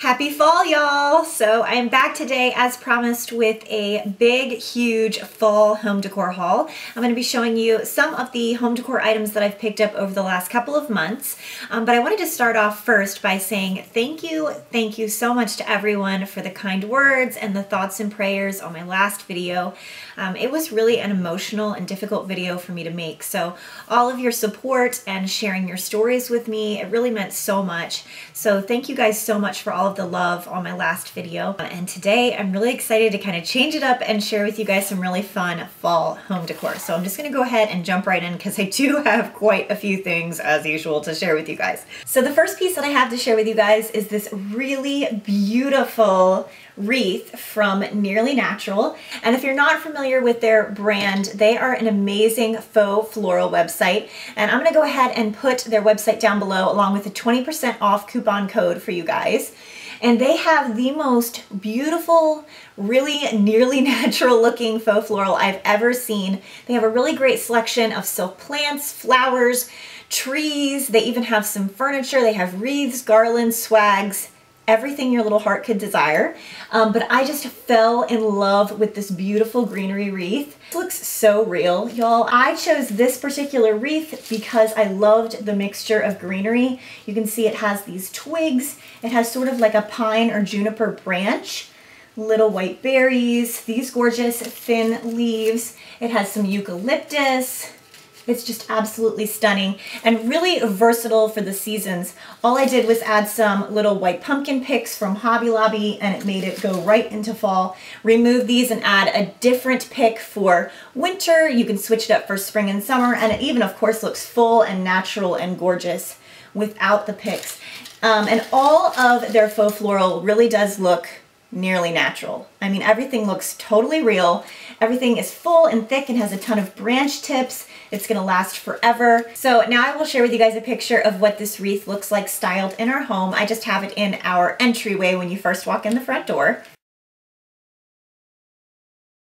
Happy fall, y'all! So I am back today as promised with a big, huge fall home decor haul. I'm going to be showing you some of the home decor items that I've picked up over the last couple of months. But I wanted to start off first by saying thank you so much to everyone for the kind words and the thoughts and prayers on my last video. It was really an emotional and difficult video for me to make, so all of your support and sharing your stories with me, it really meant so much. So thank you guys so much for all of the love on my last video. And today I'm really excited to kind of change it up and share with you guys some really fun fall home decor. So I'm just going to go ahead and jump right in because I do have quite a few things as usual to share with you guys. So the first piece that I have to share with you guys is this really beautiful wreath from Nearly Natural. And if you're not familiar with their brand, they are an amazing faux floral website. And I'm going to go ahead and put their website down below along with a 20% off coupon code for you guys. And they have the most beautiful, really nearly natural looking faux floral I've ever seen. They have a really great selection of silk plants, flowers, trees. They even have some furniture. They have wreaths, garlands, swags, everything your little heart could desire. But I just fell in love with this beautiful greenery wreath. It looks so real, y'all. I chose this particular wreath because I loved the mixture of greenery. You can see it has these twigs. It has sort of like a pine or juniper branch, little white berries, these gorgeous thin leaves. It has some eucalyptus. It's just absolutely stunning and really versatile for the seasons. All I did was add some little white pumpkin picks from Hobby Lobby and it made it go right into fall. Remove these and add a different pick for winter. You can switch it up for spring and summer, and it even of course looks full and natural and gorgeous without the picks. And all of their faux floral really does look nearly natural. I mean, everything looks totally real. Everything is full and thick and has a ton of branch tips. It's gonna last forever. So now I will share with you guys a picture of what this wreath looks like styled in our home. I just have it in our entryway when you first walk in the front door.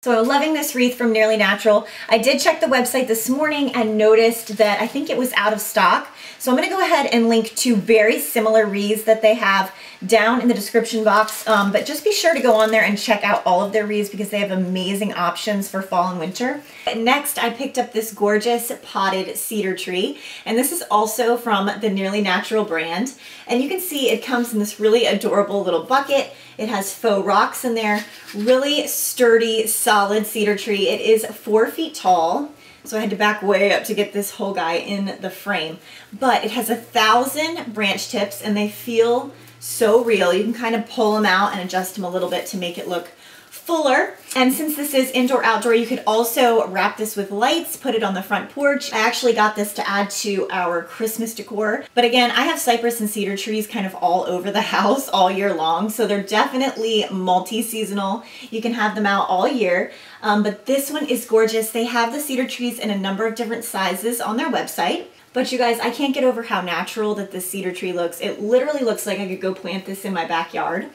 So I'm loving this wreath from Nearly Natural. I did check the website this morning and noticed that I think it was out of stock. So I'm gonna go ahead and link to very similar wreaths that they have down in the description box. But just be sure to go on there and check out all of their wreaths because they have amazing options for fall and winter. Next, I picked up this gorgeous potted cedar tree. And this is also from the Nearly Natural brand. And you can see it comes in this really adorable little bucket. It has faux rocks in there, really sturdy, solid cedar tree. It is 4 feet tall, so I had to back way up to get this whole guy in the frame. But it has 1,000 branch tips and they feel so real. You can kind of pull them out and adjust them a little bit to make it look fuller. And since this is indoor outdoor, you could also wrap this with lights, put it on the front porch. I actually got this to add to our Christmas decor. But again, I have cypress and cedar trees kind of all over the house all year long, so they're definitely multi-seasonal. You can have them out all year. But this one is gorgeous. They have the cedar trees in a number of different sizes on their website. But you guys, I can't get over how natural that this cedar tree looks. It literally looks like I could go plant this in my backyard.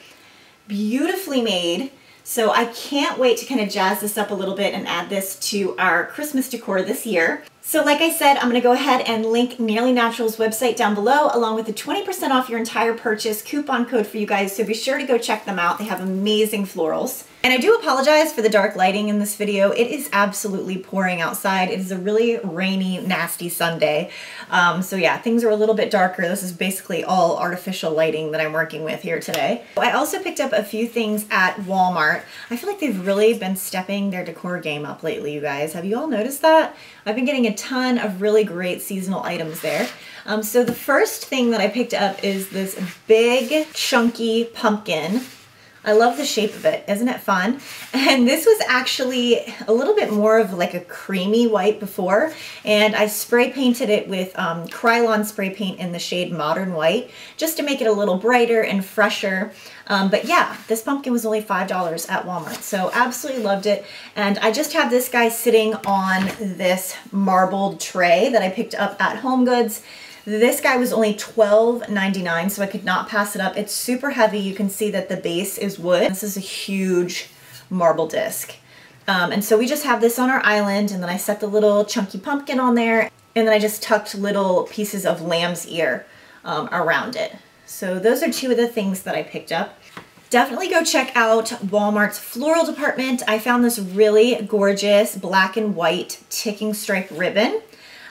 Beautifully made. So I can't wait to kind of jazz this up a little bit and add this to our Christmas decor this year. So like I said, I'm going to go ahead and link Nearly Natural's website down below along with the 20% off your entire purchase coupon code for you guys. So be sure to go check them out. They have amazing florals. And I do apologize for the dark lighting in this video. It is absolutely pouring outside. It is a really rainy, nasty Sunday. So yeah, things are a little bit darker. This is basically all artificial lighting that I'm working with here today. I also picked up a few things at Walmart. I feel like they've really been stepping their decor game up lately, you guys. Have you all noticed that? I've been getting a ton of really great seasonal items there. So the first thing that I picked up is this big, chunky pumpkin. I love the shape of it. Isn't it fun? And this was actually a little bit more of like a creamy white before, and I spray painted it with Krylon spray paint in the shade Modern White just to make it a little brighter and fresher. But yeah, this pumpkin was only $5 at Walmart, so absolutely loved it. And I just have this guy sitting on this marbled tray that I picked up at HomeGoods. This guy was only $12.99, so I could not pass it up. It's super heavy. You can see that the base is wood. This is a huge marble disc. And so we just have this on our island, and then I set the little chunky pumpkin on there, and then I just tucked little pieces of lamb's ear around it. So those are two of the things that I picked up. Definitely go check out Walmart's floral department. I found this really gorgeous black and white ticking stripe ribbon.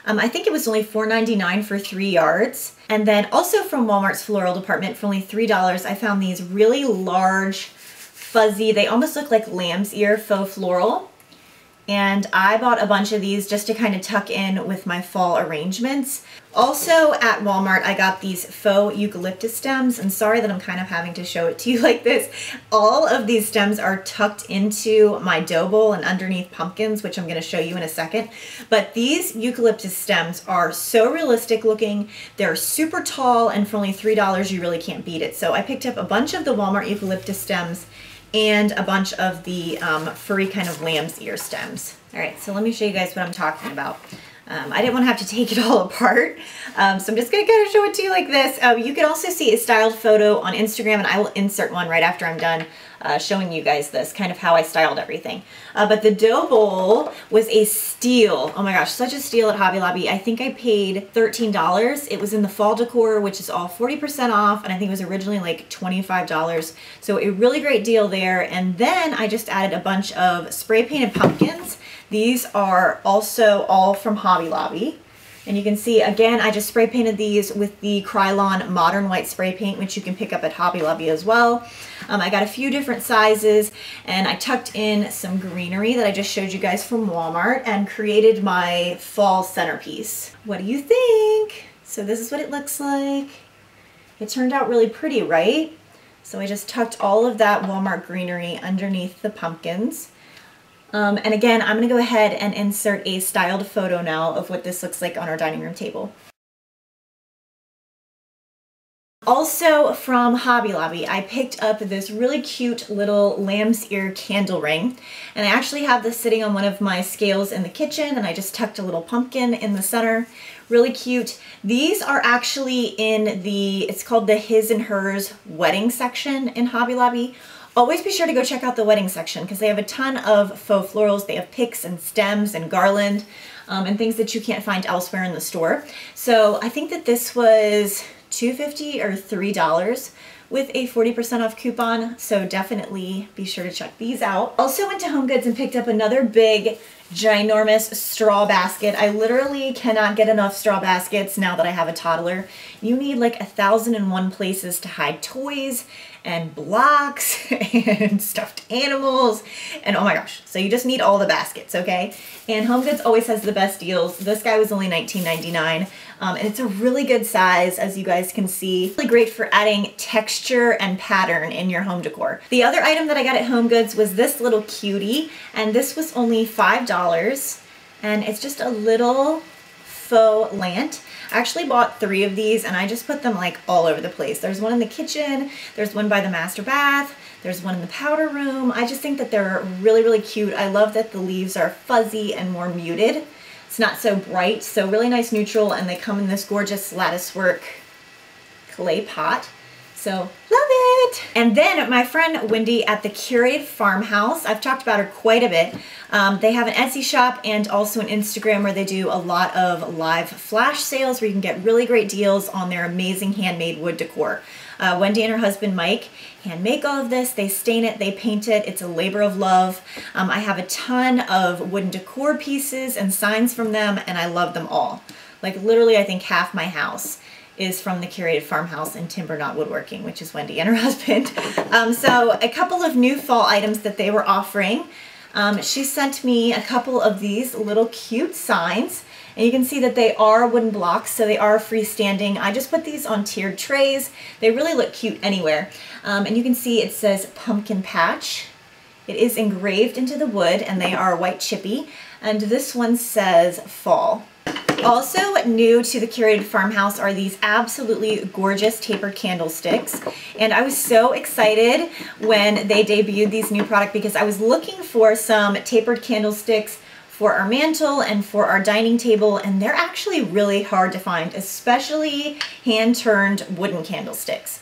I think it was only $4.99 for 3 yards. And then also from Walmart's floral department for only $3, I found these really large, fuzzy, they almost look like lamb's ear faux floral. And I bought a bunch of these just to kind of tuck in with my fall arrangements. Also at Walmart, I got these faux eucalyptus stems, and sorry that I'm kind of having to show it to you like this. All of these stems are tucked into my dough bowl and underneath pumpkins, which I'm going to show you in a second. But these eucalyptus stems are so realistic looking. They're super tall, and for only $3, you really can't beat it. So I picked up a bunch of the Walmart eucalyptus stems and a bunch of the furry kind of lamb's ear stems. All right, so let me show you guys what I'm talking about. I didn't want to have to take it all apart, so I'm just going to kind of show it to you like this. You can also see a styled photo on Instagram, and I will insert one right after I'm done showing you guys this, kind of how I styled everything. But the dough bowl was a steal. Oh my gosh, such a steal at Hobby Lobby. I think I paid $13. It was in the fall decor, which is all 40% off, and I think it was originally like $25. So a really great deal there. And then I just added a bunch of spray painted pumpkins. These are also all from Hobby Lobby. And you can see, again, I just spray painted these with the Krylon Modern White Spray Paint, which you can pick up at Hobby Lobby as well. I got a few different sizes, and I tucked in some greenery that I just showed you guys from Walmart and created my fall centerpiece. What do you think? So this is what it looks like. It turned out really pretty, right? So I just tucked all of that Walmart greenery underneath the pumpkins. And again, I'm going to go ahead and insert a styled photo now of what this looks like on our dining room table. Also from Hobby Lobby, I picked up this really cute little lamb's ear candle ring. And I actually have this sitting on one of my scales in the kitchen, and I just tucked a little pumpkin in the center. Really cute. These are actually in the, it's called the His and Hers wedding section in Hobby Lobby. Always be sure to go check out the wedding section because they have a ton of faux florals. They have picks and stems and garland and things that you can't find elsewhere in the store. So I think that this was $2.50 or $3 with a 40% off coupon. So definitely be sure to check these out. Also went to Home Goods and picked up another big, ginormous straw basket. I literally cannot get enough straw baskets now that I have a toddler. You need like 1,001 places to hide toys and blocks and stuffed animals, and oh my gosh, so you just need all the baskets, okay? And Home Goods always has the best deals. This guy was only $19.99, and it's a really good size, as you guys can see. Really great for adding texture and pattern in your home decor. The other item that I got at Home Goods was this little cutie, and this was only $5, and it's just a little faux lant. I actually bought 3 of these, and I just put them like all over the place. There's one in the kitchen, there's one by the master bath, there's one in the powder room. I just think that they're really, really cute. I love that the leaves are fuzzy and more muted. It's not so bright, so really nice neutral, and they come in this gorgeous lattice work clay pot. So love it. And then my friend Wendy at the Curated Farmhouse, I've talked about her quite a bit. They have an Etsy shop and also an Instagram where they do a lot of live flash sales where you can get really great deals on their amazing handmade wood decor. Wendy and her husband Mike hand make all of this. They stain it, they paint it. It's a labor of love. I have a ton of wooden decor pieces and signs from them, and I love them all. Like literally, I think half my house is from the Curated Farmhouse and Timber Knot Woodworking, which is Wendy and her husband. So a couple of new fall items that they were offering. She sent me a couple of these little cute signs, and you can see that they are wooden blocks, so they are freestanding. I just put these on tiered trays. They really look cute anywhere. And you can see it says Pumpkin Patch. It is engraved into the wood, and they are white chippy. And this one says Fall. Also new to the Curated Farmhouse are these absolutely gorgeous tapered candlesticks, and I was so excited when they debuted these new products because I was looking for some tapered candlesticks for our mantle and for our dining table, and they're actually really hard to find, especially hand-turned wooden candlesticks.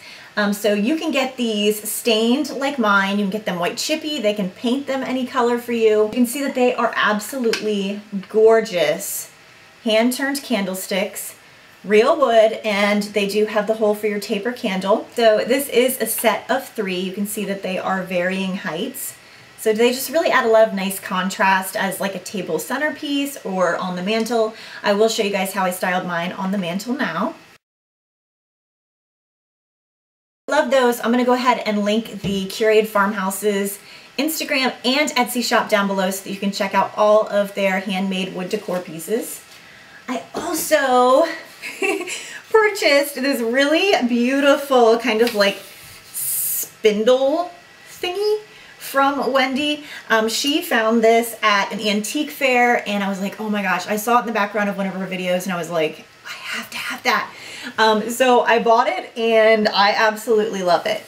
So you can get these stained like mine, you can get them white chippy, they can paint them any color for you. You can see that they are absolutely gorgeous hand-turned candlesticks, real wood, and they do have the hole for your taper candle. So this is a set of 3. You can see that they are varying heights. So they just really add a lot of nice contrast as like a table centerpiece or on the mantle. I will show you guys how I styled mine on the mantle now. Love those. I'm going to go ahead and link the Curated Farmhouse's Instagram and Etsy shop down below so that you can check out all of their handmade wood decor pieces. I also purchased this really beautiful kind of like spindle thingy from Wendy. She found this at an antique fair, and I was like, oh my gosh, I saw it in the background of one of her videos and I was like, I have to have that. So I bought it and I absolutely love it.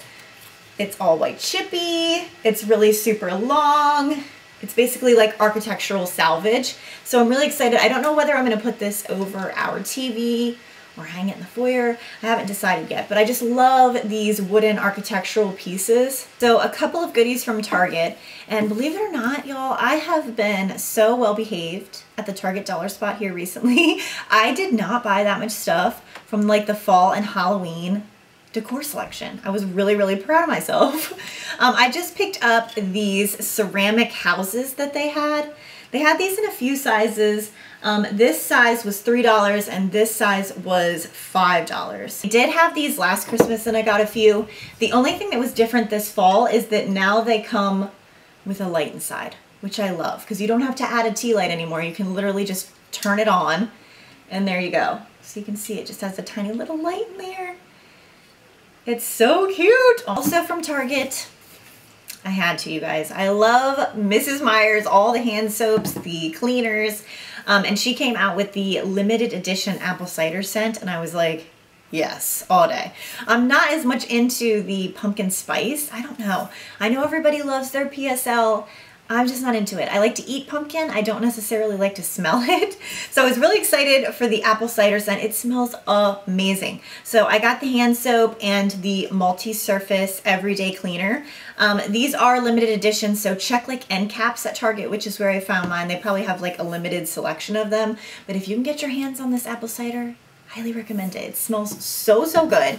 It's all white chippy. It's really super long. It's basically like architectural salvage. So I'm really excited. I don't know whether I'm going to put this over our TV or hang it in the foyer. I haven't decided yet, but I just love these wooden architectural pieces. So a couple of goodies from Target, and believe it or not, y'all, I have been so well behaved at the Target dollar spot here recently. I did not buy that much stuff from like the fall and Halloween decor selection. I was really, really proud of myself. I just picked up these ceramic houses that they had. They had these in a few sizes. This size was $3 and this size was $5. I did have these last Christmas and I got a few. The only thing that was different this fall is that now they come with a light inside, which I love because you don't have to add a tea light anymore. You can literally just turn it on and there you go. So you can see it just has a tiny little light in there. It's so cute. Also from Target, I had to, you guys. I love Mrs. Meyers, all the hand soaps, the cleaners, and she came out with the limited edition apple cider scent, and I was like, yes, all day. I'm not as much into the pumpkin spice. I don't know. I know everybody loves their PSL. I'm just not into it. I like to eat pumpkin. I don't necessarily like to smell it. So I was really excited for the apple cider scent. It smells amazing. So I got the hand soap and the multi-surface everyday cleaner. These are limited edition, so check like end caps at Target, which is where I found mine. They probably have like a limited selection of them. But if you can get your hands on this apple cider, highly recommend it. It smells so, so good.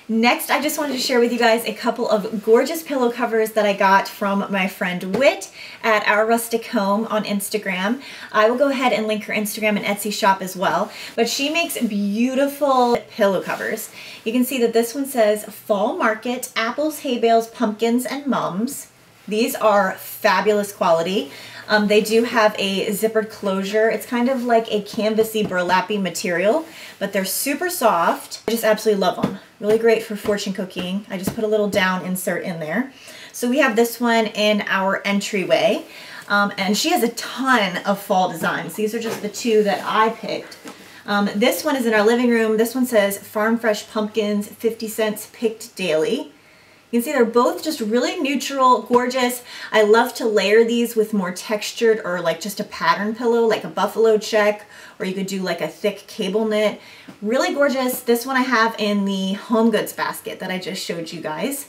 Next, I just wanted to share with you guys a couple of gorgeous pillow covers that I got from my friend Whit at Our Rustic Home on Instagram. I will go ahead and link her Instagram and Etsy shop as well, but she makes beautiful pillow covers. You can see that this one says Fall Market, Apples, Hay Bales, Pumpkins, and Mums. These are fabulous quality. They do have a zippered closure. It's kind of like a canvasy burlappy material, but they're super soft. I just absolutely love them. Really great for fortune cooking. I just put a little down insert in there. So we have this one in our entryway, and she has a ton of fall designs. These are just the 2 that I picked. This one is in our living room. This one says Farm Fresh Pumpkins, 50 cents picked daily. You can see they're both just really neutral, gorgeous. I love to layer these with more textured or like just a pattern pillow, like a buffalo check, or you could do like a thick cable knit. Really gorgeous. This one I have in the home goods basket that I just showed you guys.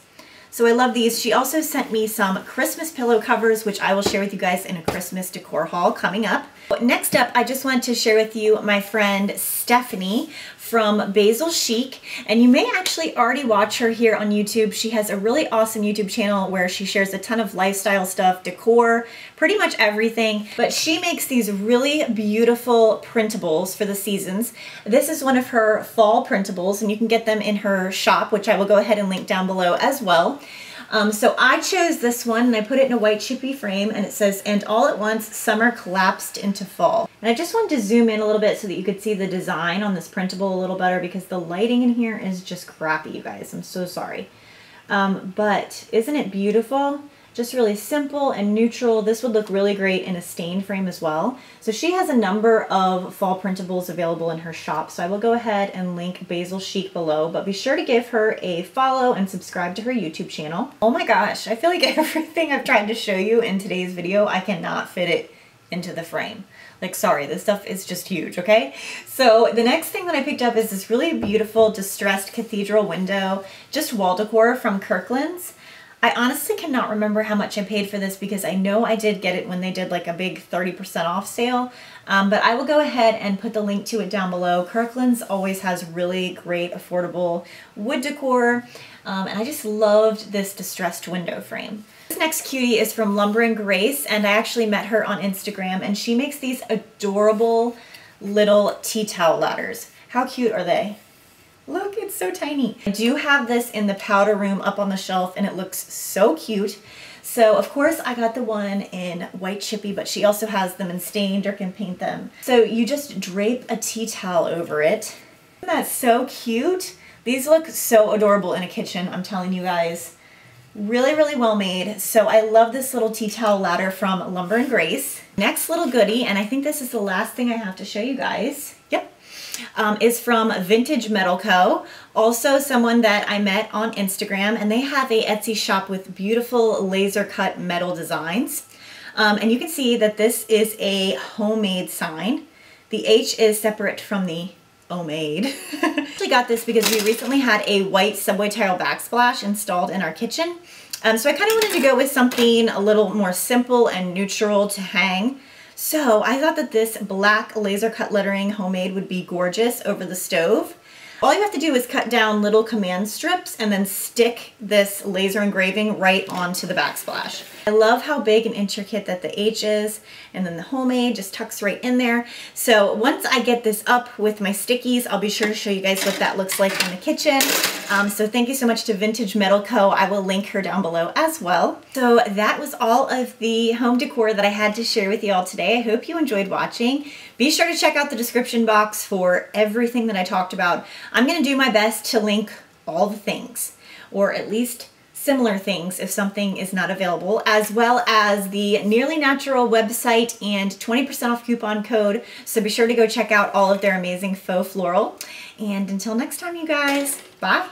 So I love these. She also sent me some Christmas pillow covers, which I will share with you guys in a Christmas decor haul coming up. Next up, I just want to share with you my friend Stephanie from Basil Chic, and you may actually already watch her here on YouTube. She has a really awesome YouTube channel where she shares a ton of lifestyle stuff, decor, pretty much everything, but she makes these really beautiful printables for the seasons. This is one of her fall printables, and you can get them in her shop, which I will go ahead and link down below as well. So I chose this one and I put it in a white chippy frame, and it says, "And all at once, summer collapsed into fall." And I just wanted to zoom in a little bit so that you could see the design on this printable a little better, because the lighting in here is just crappy, you guys. I'm so sorry. But isn't it beautiful? Just really simple and neutral. This would look really great in a stained frame as well. So she has a number of fall printables available in her shop. So I will go ahead and link Basil Chic below, but be sure to give her a follow and subscribe to her YouTube channel. Oh my gosh, I feel like everything I've tried to show you in today's video, I cannot fit it into the frame. Like, sorry, this stuff is just huge, okay? So the next thing that I picked up is this really beautiful distressed cathedral window, just wall decor from Kirkland's. I honestly cannot remember how much I paid for this because I know I did get it when they did like a big 30% off sale. But I will go ahead and put the link to it down below. Kirkland's always has really great affordable wood decor. And I just loved this distressed window frame. This next cutie is from Lumber and Grace, and I actually met her on Instagram, and she makes these adorable little tea towel ladders. How cute are they? Look, it's so tiny. I do have this in the powder room up on the shelf, and it looks so cute. So of course I got the one in white chippy, but she also has them in stained or can paint them. So you just drape a tea towel over it. Isn't that so cute? These look so adorable in a kitchen, I'm telling you guys. Really, really well made. So I love this little tea towel ladder from Lumber and Grace. Next little goodie, and I think this is the last thing I have to show you guys. Yep. Is from Vintage Metal Co. Also someone that I met on Instagram, and they have a Etsy shop with beautiful laser cut metal designs. And you can see that this is a homemade sign. The H is separate from the homemade. I actually got this because we recently had a white subway tile backsplash installed in our kitchen. So I kind of wanted to go with something a little more simple and neutral to hang. So I thought that this black laser cut lettering homemade would be gorgeous over the stove. All you have to do is cut down little command strips and then stick this laser engraving right onto the backsplash. I love how big and intricate that the H is, and then the homemade just tucks right in there. So once I get this up with my stickies, I'll be sure to show you guys what that looks like in the kitchen. So thank you so much to Vintage Metal Co. I will link her down below as well. So that was all of the home decor that I had to share with you all today. I hope you enjoyed watching. Be sure to check out the description box for everything that I talked about. I'm going to do my best to link all the things, or at least similar things if something is not available, as well as the Nearly Natural website and 20% off coupon code. So be sure to go check out all of their amazing faux floral. And until next time, you guys, bye.